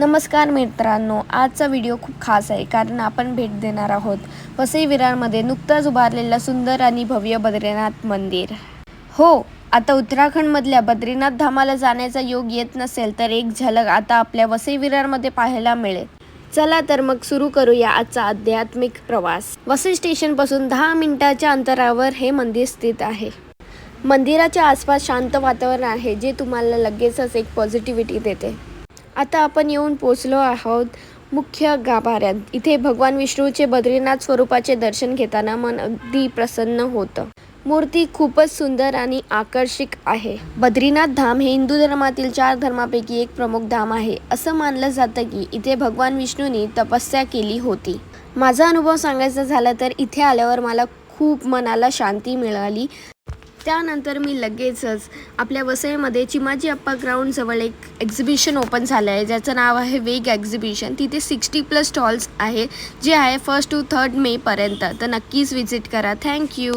नमस्कार मित्रांनो, आजचा व्हिडिओ खूप खास आहे कारण आपण भेट देणार आहोत वसई विरारमध्ये नुकताच उभारलेलं सुंदर आणि भव्य बद्रीनाथ मंदिर. हो, आता उत्तराखंडमधल्या बद्रीनाथ धामाला जाण्याचा योग येत नसेल तर एक झलक आता आपल्या वसई विरारमध्ये पाहायला मिळेल. चला तर मग सुरू करूया आजचा आध्यात्मिक प्रवास. वसई स्टेशनपासून 10 मिनिटांच्या अंतरावर हे मंदिर स्थित आहे. मंदिराच्या आसपास शांत वातावरण आहे जे तुम्हाला लगेचच एक पॉझिटिव्हिटी देते. आता आपण येऊन पोचलो आहोत मुख्य गाभाऱ्यात. इथे भगवान विष्णूचे बद्रीनाथ स्वरूपाचे दर्शन घेताना मन अगदी प्रसन्न होतं. मूर्ती खूपच सुंदर आणि आकर्षक आहे. बद्रीनाथ धाम हे हिंदू धर्मातील 4 धर्मापैकी एक प्रमुख धाम आहे. असं मानलं जातं की इथे भगवान विष्णूंनी तपस्या केली होती. माझा अनुभव सांगायचा झाला तर इथे आल्यावर मला खूप मनाला शांती मिळाली. त्यानंतर मी लगेचच आपल्या वसईमध्ये चिमाजी अप्पा ग्राउंडजवळ एक एक्झिबिशन ओपन झालं आहे ज्याचं नाव आहे वेग एक्झिबिशन. तिथे 60+ स्टॉल्स आहे जे आहे 1 to 3 मेपर्यंत. तर नक्कीच व्हिजिट करा. थँक्यू.